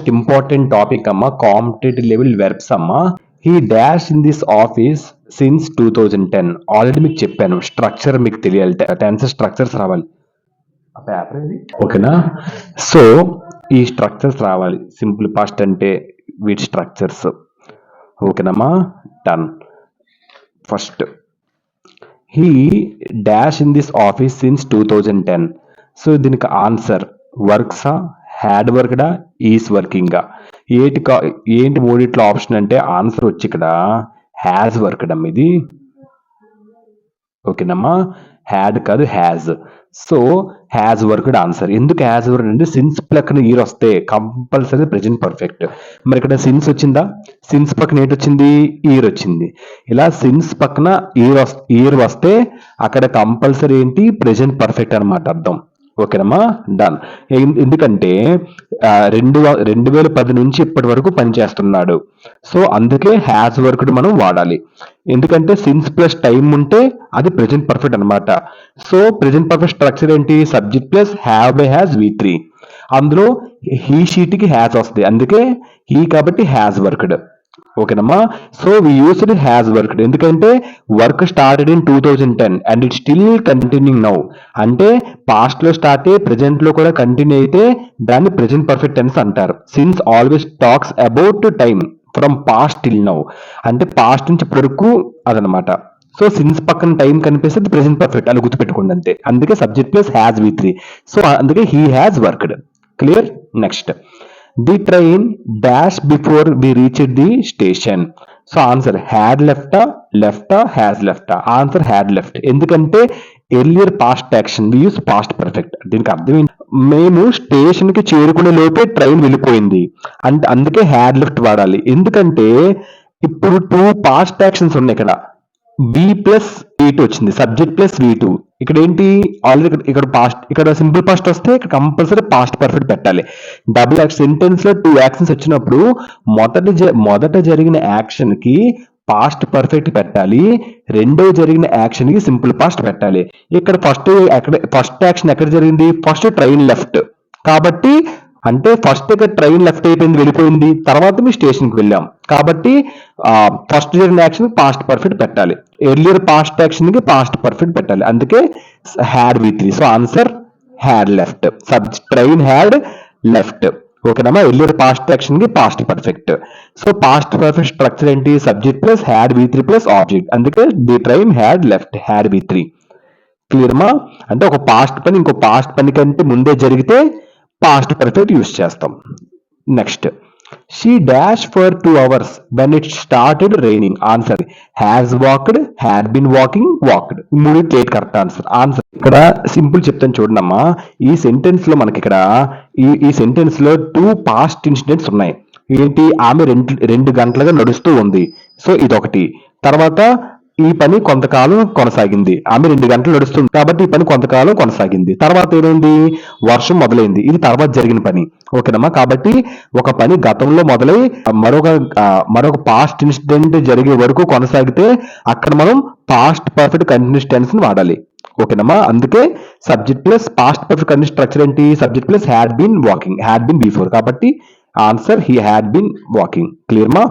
Most important topic అమ్మా, competitive level verbs అమ్మా. He dash in this office since 2010. Already మీకు చెప్పాను, structure మీకు తెలియాలి, టెన్స్ స్ట్రక్చర్స్ రావాలి. ఆ పేపర్ ఇది ఓకేనా. సో ఈ స్ట్రక్చర్స్ రావాలి. సింపుల్ పాస్ట్ అంటే వీటి స్ట్రక్చర్స్ ఓకేనమ్మా. Done. First he dash in this office since 2010. So దీనికి ఆన్సర్ వర్క్సా, హ్యాడ్ వర్క్డా, ఈస్ వర్కింగా, ఏంటి మూడిట్లో ఆప్షన్ అంటే ఆన్సర్ వచ్చి ఇక్కడ హ్యాజ్ వర్క్డ్ అమ్మ ఇది. ఓకేనమ్మా, హ్యాడ్ కాదు has. So has worked answer. ఎందుకు హ్యాజ్ వర్క్ అంటే సిన్స్ పక్కన ఈర్ వస్తే కంపల్సరీ ప్రెజెంట్ పర్ఫెక్ట్. మరి ఇక్కడ సిన్స్ వచ్చిందా, సిన్స్ పక్కన ఏంటి వచ్చింది, ఈర్ వచ్చింది. ఇలా సిన్స్ పక్కన ఈర్ వస్తే అక్కడ కంపల్సరీ ఏంటి, ప్రెజెంట్ పర్ఫెక్ట్ అనమాట అర్థం. ఓకేనమ్మా, డన్. ఎందుకంటే 2010 నుంచి ఇప్పటి వరకు పనిచేస్తున్నాడు. సో అందుకే హ్యాస్ వర్క్డ్ మనం వాడాలి. ఎందుకంటే సిన్స్ ప్లస్ టైం ఉంటే అది ప్రెజెంట్ పర్ఫెక్ట్ అనమాట. సో ప్రెజెంట్ పర్ఫెక్ట్ స్ట్రక్చర్ ఏంటి, subject plus have by has V3. అందులో హీ షీట్కి హ్యాస్ వస్తుంది, అందుకే హీ కాబట్టి హ్యాస్ వర్క్డ్. ఓకేనమ్మా. So we used has worked ఎందుకంటే work started in 2010 and it still continuing now. అంటే పాస్ట్ లో స్టార్ట్ అయ్యి ప్రెజెంట్ లో కూడా కంటిన్యూ అయితే దాన్ని ప్రెజెంట్ పర్ఫెక్ట్ టెన్స్ అంటారు. Since always talks about time from past till now, అంటే పాస్ట్ నుంచి ఇప్పటి వరకు అదనమాట. సో సిన్స్ పక్కన టైం కనిపిస్తే ప్రెజెంట్ పర్ఫెక్ట్ అని గుర్తుపెట్టుకోండి అంతే. అందుకే subject plus has V3. So అందుకే he has worked. Clear. Next the train dash before we reach the station. So answer had లెఫ్టా, లెఫ్టా, హ్యాస్ లెఫ్టా. Answer had left. ఎందుకంటే earlier past action we use past perfect. దీనికి అర్థం ఏంటి, మేము station కి చేరుకునే లోపే ట్రైన్ వెళ్ళిపోయింది అంటే అందుకే హ్యాడ్ లెఫ్ట్ వాడాలి. ఎందుకంటే ఇప్పుడు 2 పాస్ట్ యాక్షన్స్ ఉన్నాయి ఇక్కడ. బి ప్లస్ V2 వచ్చింది, సబ్జెక్ట్ ప్లస్ V2. ఇక్కడ ఏంటి, ఆల్రెడీ ఇక్కడ పాస్ట్, ఇక్కడ సింపుల్ పాస్ట్ వస్తే ఇక్కడ కంపల్సరీ పాస్ట్ పర్ఫెక్ట్ పెట్టాలి. డబుల్ సెంటెన్స్ లో 2 యాక్షన్స్ వచ్చినప్పుడు మొదట జరిగిన యాక్షన్ కి పాస్ట్ పర్ఫెక్ట్ పెట్టాలి, రెండో జరిగిన యాక్షన్ కి సింపుల్ పాస్ట్ పెట్టాలి. ఇక్కడ ఫస్ట్ యాక్షన్ ఎక్కడ జరిగింది, ఫస్ట్ ట్రైన్ లెఫ్ట్ కాబట్టి, అంటే ఫస్ట్ ఇక్కడ ట్రైన్ లెఫ్ట్ అయిపోయింది వెళ్ళిపోయింది, తర్వాత మీ స్టేషన్కి వెళ్ళాం కాబట్టి ఫస్ట్ జరిగిన యాక్షన్ పాస్ట్ పర్ఫెక్ట్ పెట్టాలి, ఎర్లియర్ పాస్ట్ యాక్షన్ కి పాస్ట్ పర్ఫెక్ట్ పెట్టాలి. అందుకే had V3. So answer had left. Train had left. ఓకేనమ్మా, ఎర్లియర్ పాస్ట్ యాక్షన్ కి past perfect. So past perfect structure ఏంటి, subject plus had V3 plus object. అందుకే the train had left, had V3. క్లియర్మా. అంటే ఒక past పని ఇంకో past పని కంటే ముందే జరిగితే పాస్ట్ పర్ఫెక్ట్ యూస్ చేస్తాం. Next she dash for 2 hours when it started raining. Answer has walked, had been walking, walked. మూడు కరెక్ట్ ఆన్సర్. ఇక్కడ సింపుల్ చెప్తాను చూడమ్మా. ఈ సెంటెన్స్ లో మనకి ఇక్కడ ఈ సెంటెన్స్ లో 2 పాస్ట్ ఇన్సిడెంట్స్ ఉన్నాయి. ఏంటి, ఆమె 2 గంటలుగా నడుస్తూ ఉంది. సో ఇదొకటి. తర్వాత ఈ పని కొంతకాలం కొనసాగింది. ఆమె 2 గంటలు నడుస్తుంది కాబట్టి ఈ పని కొంతకాలం కొనసాగింది. తర్వాత ఏమైంది, వర్షం మొదలైంది. ఇది తర్వాత జరిగిన పని. ఓకేనమ్మా. కాబట్టి ఒక పని గతంలో మొదలై మరొక పాస్ట్ ఇన్సిడెంట్ జరిగే వరకు కొనసాగితే అక్కడ మనం పాస్ట్ పర్ఫెక్ట్ కంటిన్యూస్ టెన్స్ ని వాడాలి. ఓకేనమ్మా. అందుకే subject plus past perfect continuous structure ఏంటి, subject plus had been walking, had been before. కాబట్టి answer he had been walking. క్లియర్మా.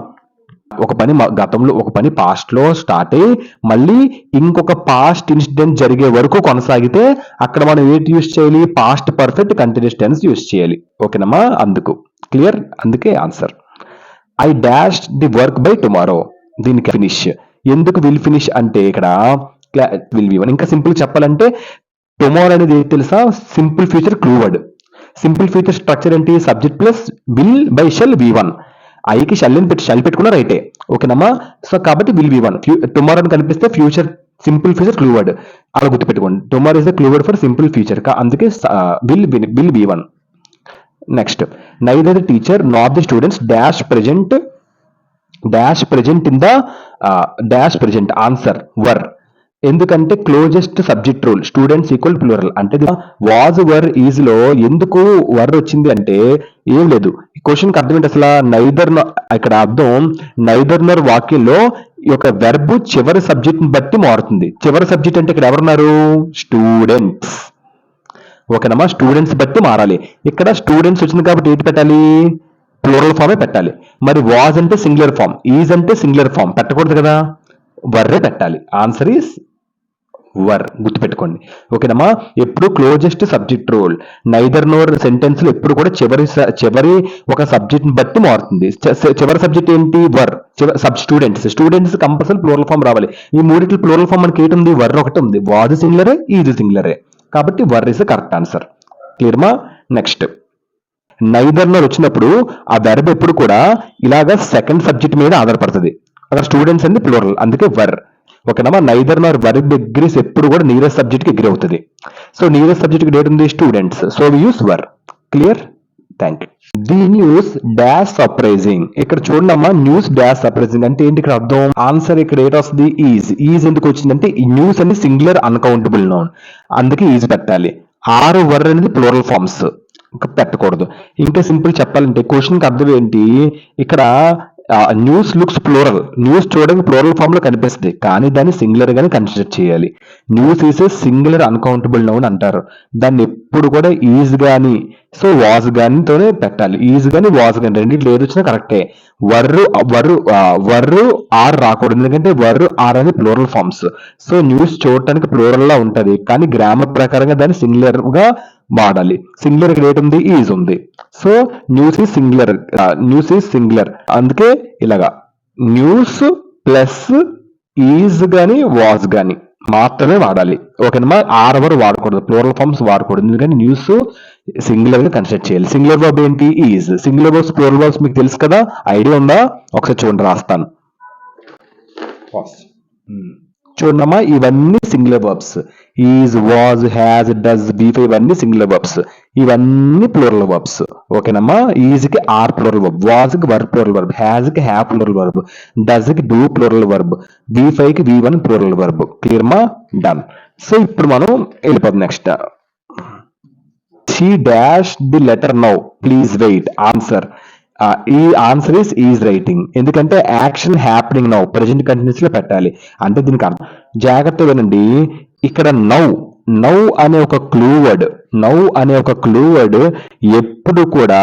ఒక పని గతంలో, ఒక పని పాస్ట్ లో స్టార్ట్ అయ్యి మళ్ళీ ఇంకొక పాస్ట్ ఇన్సిడెంట్ జరిగే వరకు కొనసాగితే అక్కడ మనం ఏంటి యూస్ చేయాలి, past perfect continuous tense use చేయాలి. ఓకేనమ్మా. అందుకు క్లియర్. అందుకే answer I dash the work by tomorrow. దీనికి ఫినిష్. ఎందుకు విల్ ఫినిష్ అంటే ఇక్కడ విల్ బి వన్. ఇంకా సింపుల్ చెప్పాలంటే టుమారో అనేది ఏంటి తెలుసా, simple future clue word. Simple future structure ఏంటి, subject plus will by shall V1. ఐకి షల్ పెట్టుకున్న రైటే. ఓకేనమ్మా. సో కాబట్టి విల్ V1. టుమారో అని కనిపిస్తే future, simple future clue word అలా గుర్తుపెట్టుకోండి. Tomorrow is the clue word for simple future. అందుకే will V1. Next neither the teacher not the students dash present in the dash present. Answer were. ఎందుకంటే closest subject rule, students equal plural. అంటే was were is లో ఎందుకు వర్ వచ్చింది అంటే ఏం లేదు. Question కి అర్థం ఏంటి అసలు, నైదర్, ఇక్కడ అర్థం నైదర్ నర్ వాక్యంలో ఈ యొక్క వెర్బ్ చివరి సబ్జెక్ట్ ని బట్టి మారుతుంది. చివరి సబ్జెక్ట్ అంటే ఇక్కడ ఎవరున్నారు, స్టూడెంట్స్. ఓకేనమ్మా. స్టూడెంట్స్ బట్టి మారాలి. ఇక్కడ స్టూడెంట్స్ వచ్చింది కాబట్టి ఏంటి పెట్టాలి, ప్లూరల్ ఫామే పెట్టాలి. మరి వాజ్ అంటే సింగులర్ ఫామ్, ఈజ్ అంటే సింగులర్ ఫామ్ పెట్టకూడదు కదా, వర్రే పెట్టాలి. ఆన్సర్ ఈస్ వర్, గుర్తుపెట్టుకోండి. ఓకేనమ్మా. ఎప్పుడు closest subject rule, neither nor sentence లో ఎప్పుడు కూడా చివరి ఒక సబ్జెక్ట్ ని బట్టి మారుతుంది. చివరి సబ్జెక్ట్ ఏంటి, వర్. స్టూడెంట్స్ కంపల్సరీ ప్లూరల్ ఫామ్ రావాలి. ఈ మూడిట్లో ప్లూరల్ ఫామ్ మనకి ఏంటి ఉంది, వర్ ఒకటి ఉంది. వాజ్ సింగులరే, ఈజ్ సింగులరే, కాబట్టి వర్ ఇస్ కరెక్ట్ ఆన్సర్. క్లియర్ మా. నెక్స్ట్, నైదర్ నోర్ వచ్చినప్పుడు ఆ వెర్బ్ ఎప్పుడు కూడా ఇలాగా సెకండ్ సబ్జెక్ట్ మీద ఆధారపడుతుంది. అక్కడ స్టూడెంట్స్ అనేది ప్లూరల్, అందుకే వర్. ఓకేనమ్మా. నైదర్ నార్ వర్బ్ ఎగ్రీస్ ఎప్పుడు కూడా నియరెస్ట్ సబ్జెక్ట్ కి ఎగ్రీ అవుతుంది. సో నియరెస్ట్ సబ్జెక్ట్ కి డేట్ ఉంది students, so we use were. Clear. Thank you. The news dash surprising. ఇక్కడ చూడమ్మా, న్యూస్ డాష్ సర్ప్రైజింగ్ అంటే ఏంటి ఇక్కడ అర్థం. ఆన్సర్ ఇక్కడ ఏట్ వస్తుంది, ఈజ్ ఎందుకు వచ్చిందంటే ఈ న్యూస్ అనేది సింగులర్ అన్కౌంటబుల్ నౌన్, అందుకే ఈజ్ పెట్టాలి. ఆర్ వర్ అనేది ప్లూరల్ ఫార్మ్స్, పెట్టకూడదు. ఇంకా సింపుల్ చెప్పాలంటే క్వశ్చన్ కి అర్థం ఏంటి, ఇక్కడ న్యూస్ లుక్స్ ప్లూరల్, న్యూస్ చూడడానికి ప్లూరల్ ఫామ్ లో కనిపిస్తుంది, కానీ దాన్ని సింగులర్ గానే కన్సిడర్ చేయాలి. News is a singular uncountable noun అంటారు. దాన్ని ఎప్పుడు కూడా ఈజ్ గాని సో వాజ్ గానితోనే పెట్టాలి. ఈజ్ గాని వాజ్ గాని రెండింటిలో ఏది వచ్చినా కరెక్టే. వర్రు ఆర్ రాకూడదు, ఎందుకంటే వర్రు ఆర్ అనేది ప్లూరల్ ఫార్మ్స్. సో న్యూస్ చూడటానికి ప్లూరల్ లా ఉంటది, కానీ గ్రామర్ ప్రకారంగా దాన్ని సింగులర్ గా వాడాలి. సింగులర్ ఇక్కడ ఏంటి ఉంది, ఈజ్ ఉంది. సో న్యూస్ ఈజ్ సింగులర్, అందుకే ఇలాగా న్యూస్ ప్లస్ ఈజ్ గాని వాజ్ గాని మాత్రమే వాడాలి. ఓకేనమ్మా. ఆర్ ఎవరు వాడకూడదు, ప్లూరల్ ఫార్మ్స్ వాడకూడదు, ఎందుకంటే న్యూస్ సింగులర్ గా కన్సిడర్ చేయాలి. సింగులర్ వర్బ్ ఏంటి, is. Singular verbs plural verbs మీకు తెలుసు కదా, ఐడియా ఉందా, ఒకసారి చూడండి, రాస్తాను. చూడమ్మా, ఇవన్నీ singular verbs. Is, was, has, does, బీఫ్ ఇవన్నీ సింగులర్ వర్బ్స్, ఇవన్నీ ప్లూరల్ వర్బ్స్. ఓకేనమ్మా. ఈజ్ కి ఆర్ ప్లూరల్ వర్బ్, వాజ్ కి వర్ ప్లూరల్ వర్బ్, హ్యాజ్ కి హ్యావ్ ప్లూరల్ వర్బ్, డస్ కి డూ ప్లూరల్ వర్బ్, బీ5 కి V1 ప్లూరల్ వర్బ్. క్లియర్ మా. డన్. సో ఇప్పుడు మనం వెళ్ళిపోతాం next. She dash the letter now, please wait. Answer, ఈ ఆన్సర్ ఈజ్ రైటింగ్, ఎందుకంటే action happening now present continuous లో పెట్టాలి. అంటే దీనికి అర్థం జాగ్రత్త వినండి. ఇక్కడ నౌ అనే ఒక క్లూ వర్డ్ ఎప్పుడు కూడా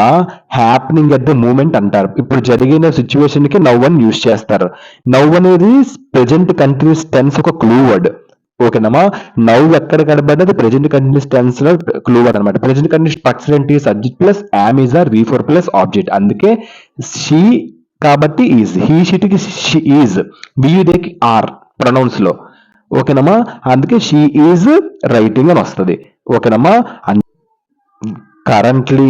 హ్యాపెనింగ్ అట్ ద మూమెంట్ అంటారు. ఇప్పుడు జరిగిన సిచ్యువేషన్ కి నౌ అని యూజ్ చేస్తారు. నౌ అనేది ప్రెజెంట్ కంటిన్యూస్ టెన్స్ ఒక క్లూ వర్డ్. ఓకేనమ్మా. నౌ ఎక్కడ కనబడినది ప్రెజెంట్ కంటిన్యూస్ టెన్స్ లో క్లూ వర్డ్ అనమాట. ప్రెజెంట్ కంటిన్యూస్ స్ట్రక్చర్ ఏంటి, subject plus am is are V4 plus object, అందుకే షీ కాబట్టి ఈజ్, హీ షీట్ కి షీ ఈజ్, వీడికి ఆర్ ప్రొనౌన్స్ లో. ఓకేనమ్మా. అందుకే షీ ఈజ్ రైటింగ్ అని వస్తుంది. ఓకేనమ్మా. కరెంట్లీ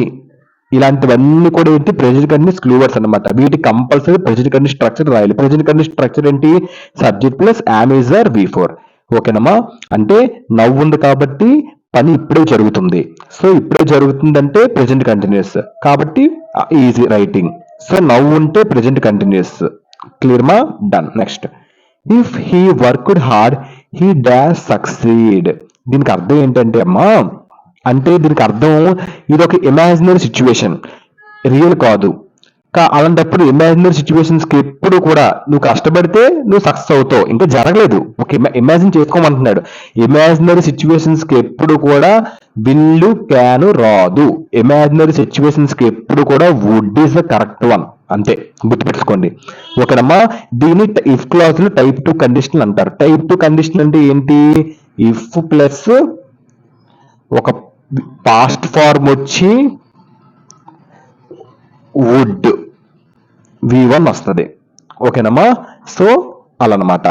ఇలాంటివన్నీ కూడా ఏంటి, ప్రెజెంట్ కంటిన్యూస్ క్లూ వర్డ్స్ అనమాట. వీటికి కంపల్సరీ ప్రెజెంట్ కంటిన్యూస్ స్ట్రక్చర్ రాయాలి. ప్రెజెంట్ కంటిన్యూస్ స్ట్రక్చర్ ఏంటి, subject plus am is are V4. ఓకేనమ్మా. అంటే నవ్వు ఉంది కాబట్టి పని ఇప్పుడే జరుగుతుంది. సో ఇప్పుడే జరుగుతుందంటే ప్రెజెంట్ కంటిన్యూస్, కాబట్టి ఈజీ రైటింగ్. సో నవ్వు ఉంటే ప్రెజెంట్ కంటిన్యూస్. క్లియర్ మా. Done. Next, if he worked hard he dash succeed. దీనికి అర్థం ఏంటంటే అమ్మా, అంటే దీనికి అర్థం ఇది ఒక ఇమాజినరీ సిచ్యువేషన్, రియల్ కాదు. అలాంటప్పుడు ఇమాజినరీ సిచ్యువేషన్స్ కి ఎప్పుడు కూడా నువ్వు కష్టపడితే నువ్వు సక్సెస్ అవుతావు, ఇంకా జరగలేదు, ఓకే, ఇమాజిన్ చేసుకోమంటున్నాడు. ఇమాజినరీ సిచ్యువేషన్స్ కి ఎప్పుడు కూడా విల్లు క్యాను రాదు. ఇమాజినరీ సిచ్యువేషన్స్ కి ఎప్పుడు కూడా would is the correct one, అంతే, గుర్తుపెట్టుకోండి. ఓకేనమ్మా. దీన్ని ఇఫ్ క్లాజ్ లో టైప్ 2 కండిషన్ అంటారు. టైప్ 2 కండిషన్ అంటే ఏంటి, ఇఫ్ ప్లస్ ఒక పాస్ట్ ఫార్మ్ వచ్చి వుడ్ V1 వస్తుంది. ఓకేనమ్మా. సో అలా అనమాట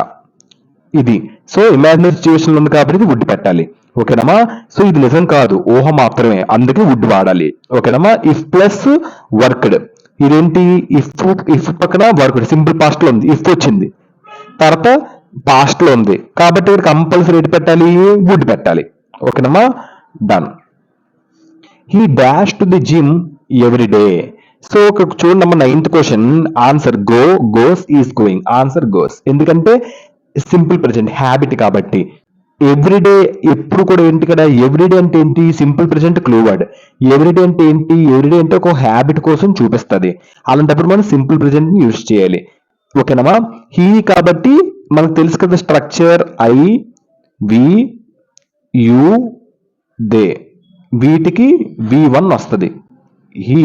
ఇది. సో ఇమాజినరీ సిచ్యువేషన్ ఉంది కాబట్టి వుడ్ పెట్టాలి. ఓకేనమ్మా. సో ఇది నిజం కాదు, ఊహ మాత్రమే, అందుకే వుడ్ వాడాలి. ఓకేనమ్మా. ఇఫ్ ప్లస్ వర్క్డ్, ఇదేంటి, ఇఫ్ పక్కన వర్క్డ్ సింపుల్ పాస్ట్ లో ఉంది, ఇఫ్ వచ్చింది, తర్వాత పాస్ట్ లో ఉంది, కాబట్టి ఇక్కడ కంపల్సరీ ఎటు పెట్టాలి, వుడ్ పెట్టాలి. ఓకేనమ్మా. Done. He dash to the gym every day. So చూడండి అమ్మ, 9th question answer goes is going. Answer goes, ఎందుకంటే సింపుల్ ప్రెజెంట్ హ్యాబిట్ కాబట్టి. ఎవ్రీడే ఎప్పుడు కూడా ఏంటి కదా, ఎవ్రీడే అంటే ఏంటి, simple present clue word. Everyday అంటే ఏంటి, ఎవ్రీడే అంటే ఒక హ్యాబిట్ కోసం చూపిస్తుంది. అలాంటప్పుడు మనం సింపుల్ ప్రెజెంట్ ని యూజ్ చేయాలి. ఓకేనమ్మా. హీ కాబట్టి మనకు తెలుసు కదా structure, I we you they, వీటికి V1 వస్తుంది. హీ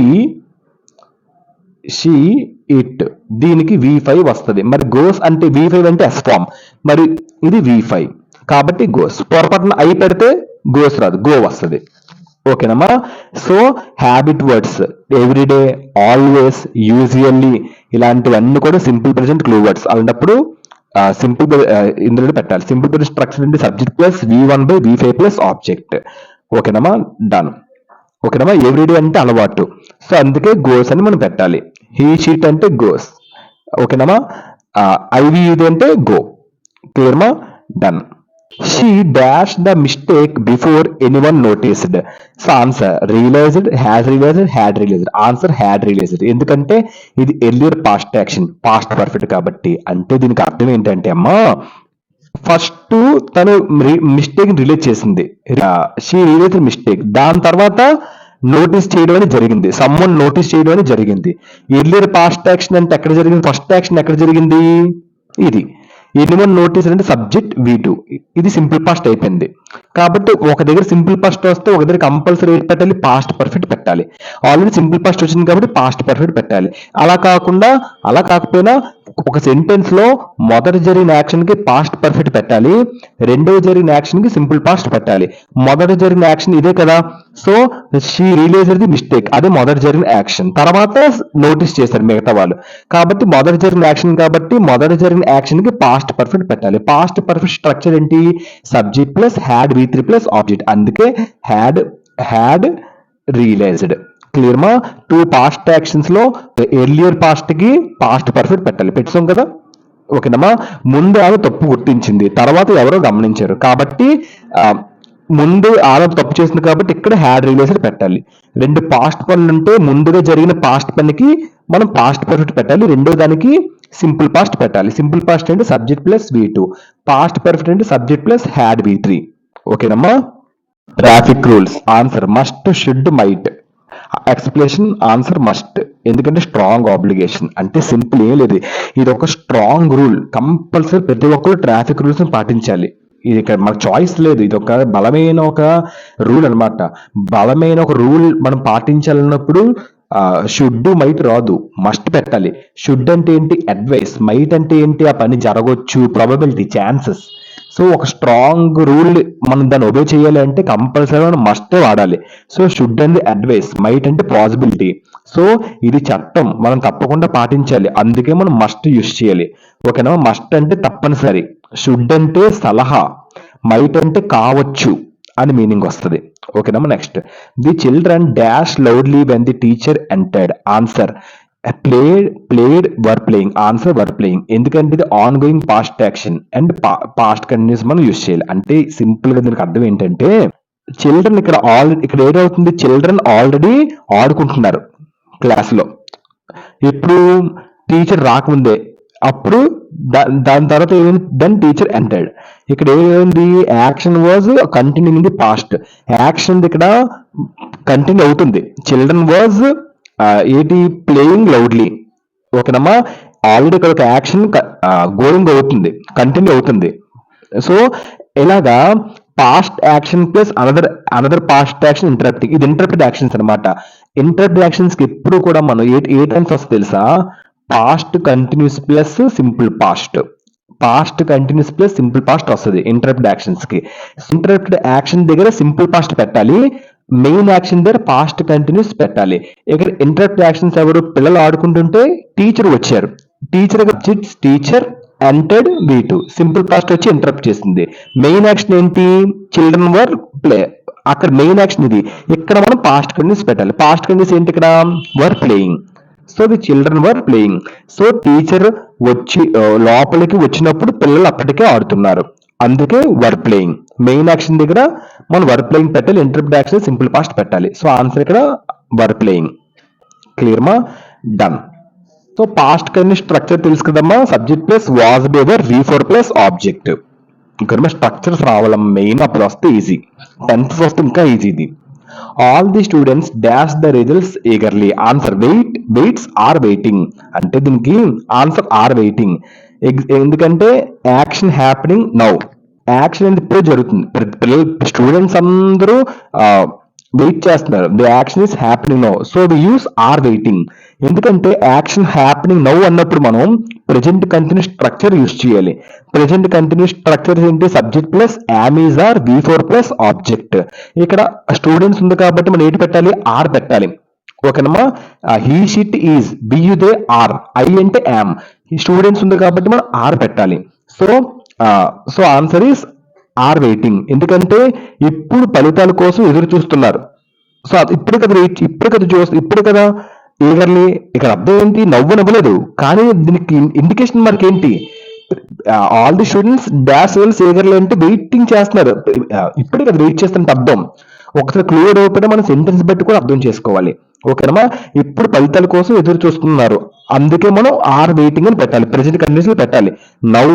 షీ ఇట్, దీనికి V5 వస్తుంది. మరి గోస్ అంటే V5 అంటే ఎస్ ఫామ్, మరి ఇది V5 కాబట్టి గోస్. పొరపాటున ఐ పెడితే గోస్ రాదు, గో వస్తుంది. ఓకేనమ్మా. So habit words everyday, always, usually ఇలాంటివన్నీ కూడా సింపుల్ ప్రెజెంట్ క్లూ వర్డ్స్. అలాంటప్పుడు సింపుల్ ఇందులో పెట్టాలి. సింపుల్ ప్రెజెంట్ స్ట్రక్చర్ అంటే subject plus V1/V5 plus object. ఓకేనమ్మా, డన్. ఓకేనమ్మా. ఎవ్రీడే అంటే అలవాటు, సో అందుకే గోస్ అని మనం పెట్టాలి. హీ షీట్ అంటే గోస్. ఓకేనమ్మా. ఐవి ఇది అంటే గో. క్లియర్మా, done. She dash the mistake before anyone noticed. So answer realised, has realised, had realised. Answer had realised. ఎందుకంటే ఇది earlier past action, past perfect కాబట్టి. అంటే దీనికి అర్థం ఏంటంటే అమ్మా, ఫస్ట్ తను మిస్టేక్ రిలీజ్ చేసింది, షీ రియలైజ్ మిస్టేక్, దాని తర్వాత నోటీస్ చేయడం అని జరిగింది, సమ్మన్ నోటీస్ చేయడం అని జరిగింది. ఎర్లియర్ పాస్ట్ యాక్షన్ అంటే ఎక్కడ జరిగింది, ఫస్ట్ యాక్షన్ ఎక్కడ జరిగింది, ఇది. ఎనీవన్ నోటీస్ అంటే సబ్జెక్ట్ V2, ఇది సింపుల్ పాస్ట్ అయిపోయింది. కాబట్టి ఒక దగ్గర సింపుల్ పాస్ట్ వస్తే ఒక దగ్గర కంపల్సరీ ఏది పెట్టాలి, పాస్ట్ పర్ఫెక్ట్ పెట్టాలి. ఆల్రెడీ సింపుల్ పాస్ట్ వచ్చింది కాబట్టి పాస్ట్ పర్ఫెక్ట్ పెట్టాలి. అలా కాకపోయినా ఒక సెంటెన్స్ లో మొదటి జరిగిన యాక్షన్ కి పాస్ట్ పర్ఫెక్ట్ పెట్టాలి, రెండవ జరిగిన యాక్షన్ కి సింపుల్ పాస్ట్ పెట్టాలి. మొదట జరిగిన యాక్షన్ ఇదే కదా, so she realised the mistake, అదే మొదటి జరిగిన యాక్షన్. తర్వాత నోటీస్ చేశారు మిగతా వాళ్ళు, కాబట్టి మొదటి జరిగిన యాక్షన్ కాబట్టి మొదటి జరిగిన యాక్షన్ కి పాస్ట్ పర్ఫెక్ట్ పెట్టాలి. పాస్ట్ పర్ఫెక్ట్ స్ట్రక్చర్ ఏంటి, subject plus had V3 plus object, అందుకే హ్యాడ్ రియలైజ్డ్. క్లియర్ మా. టూ పాస్ట్ యాక్షన్స్ లో ఎర్లియర్ పాస్ట్ కి పాస్ట్ పర్ఫెక్ట్ పెట్టాలి, పెట్టాం కదా. ఓకేనమ్మా. ముందు ఆమె తప్పు గుర్తించింది, తర్వాత ఎవరో గమనించారు, కాబట్టి ముందు ఆమె తప్పు చేసింది కాబట్టి ఇక్కడ హ్యాడ్ రియలైజ్డ్ పెట్టాలి. రెండు పాస్ట్ పనులు ఉంటే ముందుగా జరిగిన పాస్ట్ పనికి మనం పాస్ట్ పర్ఫెక్ట్ పెట్టాలి, రెండో దానికి సింపుల్ పాస్ట్ పెట్టాలి. సింపుల్ పాస్ట్ అంటే subject plus V2, past perfect అంటే సబ్జెక్ట్ ప్లస్ హ్యాడ్ V3. ఓకేనమ్మా. Traffic rules answer must, should, might. Explanation answer must, ఎందుకంటే స్ట్రాంగ్ ఆబ్లిగేషన్. అంటే సింపుల్ ఏం లేదు, ఇది ఒక స్ట్రాంగ్ రూల్, కంపల్సరీ ప్రతి ఒక్కరు ట్రాఫిక్ రూల్స్ పాటించాలి. ఇది ఇక్కడ మనకు చాయిస్ లేదు, ఇది ఒక బలమైన ఒక రూల్ అన్నమాట. బలమైన ఒక రూల్ మనం పాటించాలన్నప్పుడు షుడ్ మైట్ రాదు, మస్ట్ పెట్టాలి. షుడ్ అంటే ఏంటి, అడ్వైస్. మైట్ అంటే ఏంటి, ఆ పని జరగవచ్చు, ప్రాబబిలిటీ, ఛాన్సెస్. సో ఒక స్ట్రాంగ్ రూల్ మనం దాన్ని ఒబే చేయాలి అంటే కంపల్సరీ మనం మస్ట్ వాడాలి. సో షుడ్ అంటే అడ్వైస్, మైట్ అంటే పాసిబిలిటీ. సో ఇది చట్టం, మనం తప్పకుండా పాటించాలి, అందుకే మనం మస్ట్ యూస్ చేయాలి. ఓకేనా. మస్ట్ అంటే తప్పనిసరి, షుడ్ అంటే సలహా, మైట్ అంటే కావచ్చు అని మీనింగ్ వస్తుంది. ఓకేనమ్మా. Next, the children dash loudly when the teacher entered. Answer played were playing. Answer were playing, ఎందుకంటే ఇది on going past action and past continuous మనం యూస్ చేయాలి. అంటే సింపుల్ గా దీనికి అర్థం ఏంటంటే, చిల్డ్రన్ ఇక్కడ ఏదవుతుంది, చిల్డ్రన్ ఆల్రెడీ ఆడుకుంటున్నారు క్లాస్ లో, ఇప్పుడు టీచర్ రాకముందే. అప్పుడు దాని తర్వాత ఏమైంది, దెన్ టీచర్ ఎంటర్డ్. ఇక్కడ ఏమైంది, action was continuing in the past, action ఇక్కడ కంటిన్యూ అవుతుంది. చిల్డ్రన్ వాజ్ ఏంటి, ప్లేయింగ్ లౌడ్లీ. ఓకేనమ్మా. ఆల్రెడీ ఇక్కడ ఒక యాక్షన్ గోయింగ్ అవుతుంది, కంటిన్యూ అవుతుంది. సో ఇలాగా past action plus another past action interrupting, ఇది ఇంటరప్టెడ్ యాక్షన్స్ అనమాట. ఇంటరప్టెడ్ యాక్షన్స్ కి ఎప్పుడు కూడా మనం ఏ టైమ్స్ వస్తుంది తెలుసా, past continuous plus simple past, past continuous plus simple past వస్తుంది ఇంటరప్టెడ్ యాక్షన్స్ కి. ఇంటరప్టెడ్ యాక్షన్ దగ్గర సింపుల్ పాస్ట్ పెట్టాలి, మెయిన్ యాక్షన్ దగ్గర పాస్ట్ కంటిన్యూస్ పెట్టాలి. ఇక్కడ ఇంటరప్టెడ్ యాక్షన్స్ ఎవరు, పిల్లలు ఆడుకుంటుంటే టీచర్ వచ్చారు, teacher entered V2, simple past వచ్చి ఇంటరప్ట్ చేసింది. మెయిన్ యాక్షన్ ఏంటి, చిల్డ్రన్ వర్ ప్లే, అక్కడ మెయిన్ యాక్షన్ ఇది. ఇక్కడ మనం పాస్ట్ కంటిన్యూస్ పెట్టాలి, పాస్ట్ కంటిన్యూస్ ఏంటి, ఇక్కడ were playing. So the children were playing. So teacher వచ్చి లోపలికి వచ్చినప్పుడు పిల్లలు అప్పటికే ఆడుతున్నారు, అందుకే వర్ ప్లేయింగ్. మెయిన్ యాక్షన్ దగ్గర మనం వర్ ప్లేయింగ్ పెట్టాలి, ఇంటరప్ట్ యాక్షన్ సింపుల్ పాస్ట్ పెట్టాలి. సో ఆన్సర్ ఇక్కడ వర్ ప్లేయింగ్. క్లియర్ మా, done. So past continuous structure తెలుసు కదమ్మా, subject plus was by were V4 plus object. ఇక్కడ స్ట్రక్చర్స్ రావాలమ్మా మెయిన్, అప్పుడు వస్తే ఈజీ, 10th వస్తే ఇంకా ఈజీ ఇది. All the students dash the results eagerly. Answer waits are waiting, అంటే దీనికి ఆన్సర్ ఆర్ వెయిటింగ్. ఎందుకంటే యాక్షన్ హ్యాపెనింగ్ నౌ, యాక్షన్ అనేది ఇప్పుడే జరుగుతుంది, పిల్లలు స్టూడెంట్స్ అందరూ వెయిట్ చేస్తున్నారు, the action is happening now. So we use are waiting. ఎందుకంటే యాక్షన్ హ్యాపెనింగ్ నౌ అన్నప్పుడు మనం ప్రెజెంట్ కంటిన్యూస్ స్ట్రక్చర్ యూజ్ చేయాలి. ప్రెజెంట్ కంటిన్యూస్ స్ట్రక్చర్ ఏంటి? Subject plus am is are V4 plus object. ఇక్కడ స్టూడెంట్స్ ఉంది కాబట్టి మనం ఏంటి పెట్టాలి? ఆర్ పెట్టాలి. ఓకేనమ్మా. He she it is we you they are, I అంటే యామ్, స్టూడెంట్స్ ఉంది కాబట్టి మనం ఆర్ పెట్టాలి. So so answer is are waiting. ఎందుకంటే ఇప్పుడు ఫలితాల కోసం ఎదురు చూస్తున్నారు. సో ఇప్పుడు కదా ఇప్పుడు కదా ఈగర్లీ. ఇక్కడ అర్థం ఏంటి? నవ్వలేదు, కానీ దీనికి ఇండికేషన్ మనకి ఏంటి? All the students dash wells eagerly అంటే వెయిటింగ్ చేస్తున్నారు. ఇప్పుడే కదా వెయిట్ చేస్తున్నట్టు అర్థం. ఒకసారి క్లియర్ అయిపోతే మనం సెంటెన్స్ బట్టి కూడా అర్థం చేసుకోవాలి. ఓకేనమ్మా. ఇప్పుడు ఫలితాల కోసం ఎదురు చూస్తున్నారు, అందుకే మనం ఆర్ వెయిటింగ్ అని పెట్టాలి, ప్రెజెంట్ కంటిన్యూస్ లో పెట్టాలి. నౌ,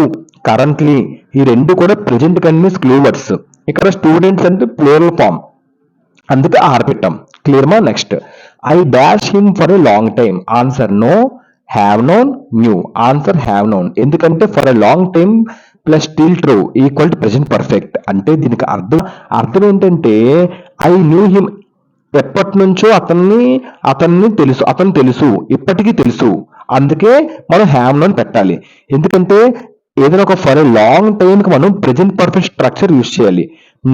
కరెంట్లీ, ఈ రెండు కూడా ప్రెజెంట్ కంటిన్యూస్ క్లూ వర్డ్స్. ఇక్కడ స్టూడెంట్స్ అంటే ప్లూరల్ ఫామ్, అందుకే ఆర్ పెట్టాం. క్లియర్ మా? Next, I dash him for a long time. Answer know, have known, knew. Answer have known. ఎందుకంటే for a long time plus still true equal to present perfect. అంటే దీనికి అర్థం ఏంటంటే I knew him, ఎప్పటి నుంచో అతన్ని తెలుసు, అతను తెలుసు, ఇప్పటికీ తెలుసు, అందుకే మనం హ్యావ్ నోన్ పెట్టాలి. ఎందుకంటే ఏదైనా ఒక ఫర్ ఎ లాంగ్ టైం కి మనం ప్రెజెంట్ పర్ఫెక్ట్ స్ట్రక్చర్ యూజ్ చేయాలి.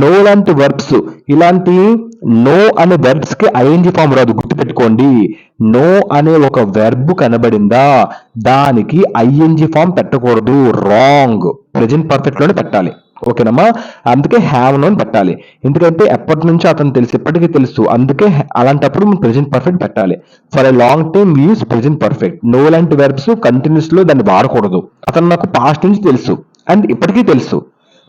నో లాంటి వర్బ్స్, ఇలాంటి నో అనే వెర్బ్స్ కి ఐఎన్జి ఫామ్ రాదు, గుర్తుపెట్టుకోండి. నో అనే ఒక వెర్బ్ కనబడిందా, దానికి ఐఎన్జి ఫామ్ పెట్టకూడదు, రాంగ్. ప్రెజెంట్ పర్ఫెక్ట్ లోనే పెట్టాలి. ఓకేనమ్మా. అందుకే హ్యావ్ నోన్ పెట్టాలి. ఎందుకంటే ఎప్పటి నుంచో అతను తెలుసు, ఇప్పటికీ తెలుసు, అందుకే అలాంటప్పుడు మనం ప్రెజెంట్ పర్ఫెక్ట్ పెట్టాలి. For a long time use present perfect. Know లాంటి వెర్బ్స్ కంటిన్యూస్ లో దాన్ని వాడకూడదు. అతను నాకు పాస్ట్ నుంచి తెలుసు అండ్ ఇప్పటికీ తెలుసు,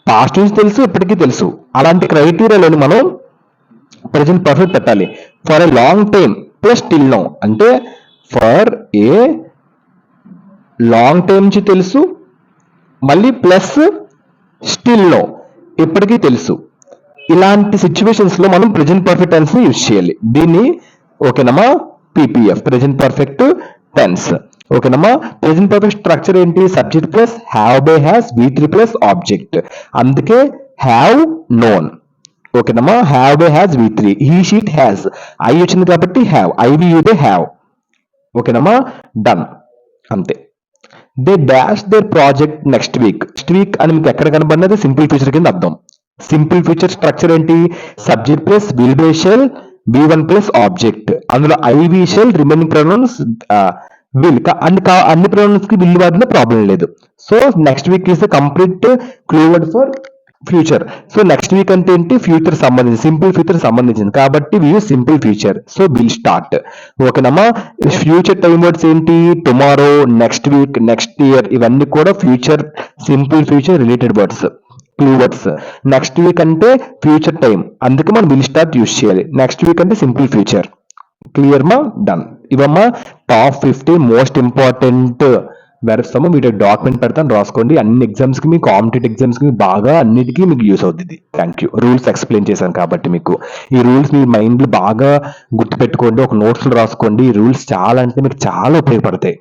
పాస్ట్ నుంచి తెలుసు, ఇప్పటికీ తెలుసు, అలాంటి క్రైటీరియాలోని మనం ప్రెజెంట్ పర్ఫెక్ట్ పెట్టాలి. For a long time plus still know అంటే ఫర్ ఏ లాంగ్ టైం నుంచి తెలుసు, మళ్ళీ ప్లస్ స్టిల్ నో, ఇప్పటికీ తెలుసు. ఇలాంటి సిచ్యువేషన్స్ లో మనం ప్రెజెంట్ పర్ఫెక్ట్ టెన్స్ ని యూజ్ చేయాలి. దీన్ని ఓకేనమ్మా పీపీఎఫ్, ప్రెజెంట్ పర్ఫెక్ట్ టెన్స్. ఓకేనమ్మా. ప్రెజెంట్ పర్ఫెక్ట్ స్ట్రక్చర్ ఏంటి? Subject plus have by has V3 plus object, అందుకే హ్యావ్ నోన్. ఓకేనమ్మా. Have by has V3, he she it has, I వచ్చింది కాబట్టి హ్యావ్, ఐవియుదే హ్యావ్. ఓకేనమ్మా. డన్, అంతే. They dash their project next week. Next week అని మీకు ఎక్కడ కనబడినది? సింపుల్ ఫ్యూచర్ కింద అర్థం. సింపుల్ ఫ్యూచర్ స్ట్రక్చర్ ఏంటి? Subject plus will by shall V1 plus object, అందులో I we shall, remaining pronouns will. అన్ని ప్రొనౌన్స్ కి విల్ వాడిన ప్రాబ్లం లేదు. So next week is the complete clue word for future. So next week అంటే ఏంటి? Future సంబంధించి, simple future సంబంధించింది కాబట్టి we use simple future. So will start. ఓకేనమ్మా. ఫ్యూచర్ టైం వర్డ్స్ ఏంటి? Tomorrow, next week, next year, ఇవన్నీ కూడా future, simple future related words, clue words. Next week అంటే ఫ్యూచర్ టైం, అందుకే మనం విల్ స్టార్ట్ యూజ్ చేయాలి. నెక్స్ట్ వీక్ అంటే simple future. Clear మా? డన్. ఇవమ్మా టాప్ 50 మోస్ట్ ఇంపార్టెంట్ వెర్బ్స్. వీటి డాక్యుమెంట్ పెడతాను, రాసుకోండి. అన్ని ఎగ్జామ్స్ కి, మీ కాంపిటేటివ్ ఎగ్జామ్స్ కి బాగా అన్నిటికీ మీకు యూస్ అవుతుంది. Thank you. రూల్స్ ఎక్స్ప్లెయిన్ చేశాను కాబట్టి మీకు ఈ రూల్స్ మీ మైండ్ లో బాగా గుర్తుపెట్టుకోండి, ఒక నోట్స్ లో రాసుకోండి. ఈ రూల్స్ చాలా అంటే మీకు చాలా ఉపయోగపడతాయి.